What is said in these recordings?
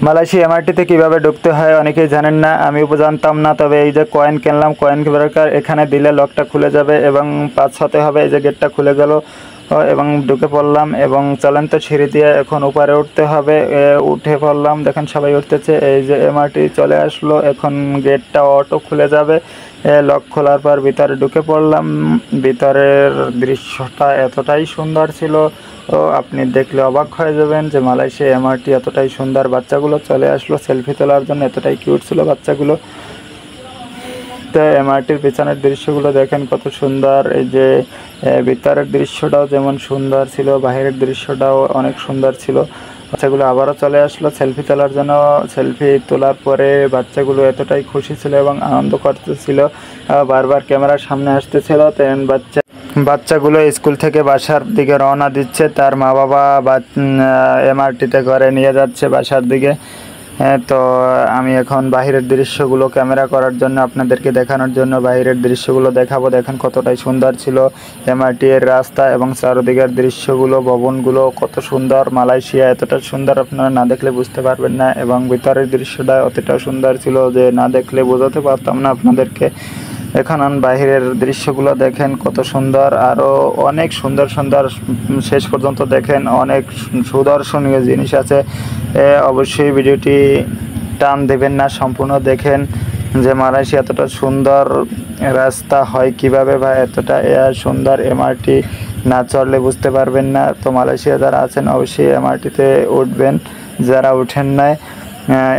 Malaysia এমআরটিতে কীভাবে ঢুকতে হয় অনেকেই জানেন না, আমিও জানতাম না। তবে এই যে কয়েন কিনলাম, কয়েন ব্রেকার এখানে দিলে লকটা খুলে যাবে এবং 5 হতে হবে। এই যে গেটটা খুলে গেল এবং ঢুকে পড়লাম এবং চলন্ত সিঁড়ি দিয়ে এখন উপরে উঠতে হবে। উঠে পড়লাম, দেখেন সবাই উঠতেছে। এই যে এমআরটি চলে আসলো, এখন গেটটা অটো খুলে যাবে। লক খোলার পর ভিতরে ঢুকে পড়লাম। ভিতরের দৃশ্যটা এতটাই সুন্দর ছিল, তো আপনি দেখলে অবাক হয়ে যাবেন যে মালয়েশিয়া এমআরটি এতটাই সুন্দর। বাচ্চাগুলো চলে আসলো সেলফি তোলার জন্য, এতটাই কিউট ছিল বাচ্চাগুলো। তো এমআরটির পেছনের দৃশ্যগুলো দেখেন কত সুন্দর। এই যে ভিতরের দৃশ্যটাও যেমন সুন্দর ছিল, বাইরের দৃশ্যটাও অনেক সুন্দর ছিল। বাচ্চাগুলো আবারও চলে আসলো সেলফি তোলার জন্য। সেলফি তোলার পরে বাচ্চাগুলো এতটাই খুশি ছিল এবং আনন্দ করতেছিল, বারবার ক্যামেরার সামনে আসতেছিল। তেন বাচ্চাগুলো স্কুল থেকে বাসার দিকে রওনা দিচ্ছে, তার মা বাবা এমআরটিতে করে নিয়ে যাচ্ছে বাসার দিকে। তো আমি এখন বাহিরের দৃশ্যগুলো ক্যামেরা করার জন্য আপনাদেরকে দেখানোর জন্য বাহিরের দৃশ্যগুলো দেখাবো। দেখেন কতটাই সুন্দর ছিল এমআরটি এর রাস্তা এবং চারদিকের দৃশ্যগুলো, ভবনগুলো কত সুন্দর। মালয়েশিয়া এতটা সুন্দর আপনারা না দেখলে বুঝতে পারবেন না, এবং ভিতরের দৃশ্যটা অতটা সুন্দর ছিল যে না দেখলে বোঝাতে পারতাম না আপনাদেরকে। এখন বাহিরের দৃশ্যগুলো দেখেন কত সুন্দর, আরও অনেক সুন্দর সুন্দর শেষ পর্যন্ত দেখেন, অনেক সুদর্শনীয় জিনিস আছে। অবশ্যই ভিডিওটি টান দেবেন না, সম্পূর্ণ দেখেন যে মালয়েশিয়া এতটা সুন্দর রাস্তা হয় কিভাবে, বা এতটা সুন্দর এমআরটি না চড়লে বুঝতে পারবেন না। তো মালয়েশিয়া যারা আছেন অবশ্যই এমআরটিতে উঠবেন, যারা উঠেন নাই।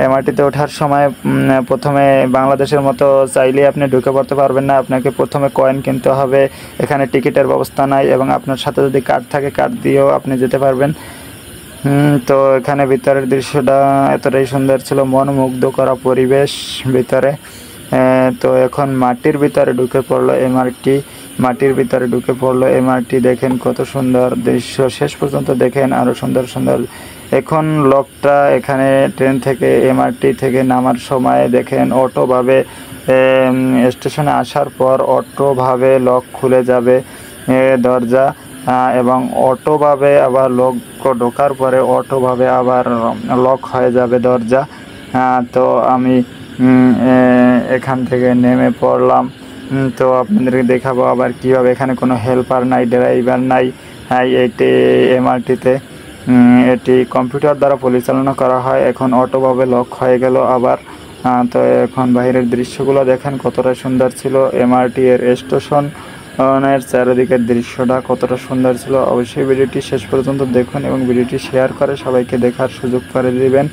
এমআরটিতে ওঠার সময় প্রথমে বাংলাদেশের মতো চাইলে আপনি ঢুকে পড়তে পারবেন না, আপনাকে প্রথমে কয়েন কিনতে হবে। এখানে টিকিটের ব্যবস্থা নাই, এবং আপনার সাথে যদি কার্ড থাকে কার্ড দিয়েও আপনি যেতে পারবেন। তো এখানে ভিতরের দৃশ্যটা এতটাই সুন্দর ছিল, মন মুগ্ধ করা পরিবেশ ভিতরে। তো এখন মাটির ভিতরে ঢুকে পড়লো এমআরটি, মাটির ভিতরে ঢুকে পড়লো এমআরটি। দেখেন কত সুন্দর দৃশ্য, শেষ পর্যন্ত দেখেন আরও সুন্দর সুন্দর। এখন লকটা এখানে ট্রেন থেকে এমআরটি থেকে নামার সময় দেখেন অটোভাবে স্টেশনে আসার পর অটোভাবে লক খুলে যাবে দরজা, এবং অটোভাবে আবার লক ঢোকার পরে অটোভাবে আবার লক হয়ে যাবে দরজা। তো আমি এখান থেকে নেমে পড়লাম। তো আপনাদেরকে দেখাবো আবার কীভাবে। এখানে কোনো হেল্পার নাই, ড্রাইভার নাই। এটি এমআরটিতে এটি কম্পিউটার দ্বারা পরিচালনা করা হয়। এখন অটোভাবে লক হয়ে গেল আবার। তো এখন বাইরের দৃশ্যগুলো দেখেন কতটা সুন্দর ছিল। এমআরটি এর স্টেশন চারিদিকের দৃশ্যটা কতটা সুন্দর ছিল। অবশ্যই ভিডিওটি শেষ পর্যন্ত দেখুন এবং ভিডিওটি শেয়ার করে সবাইকে দেখার সুযোগ করে দিবেন।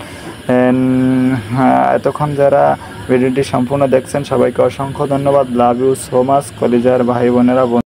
এতক্ষণ যারা ভিডিওটি সম্পূর্ণ দেখছেন সবাইকে অসংখ্য ধন্যবাদ। লাভ ইউ সো মাচ কলিজার ভাই বোনেরা।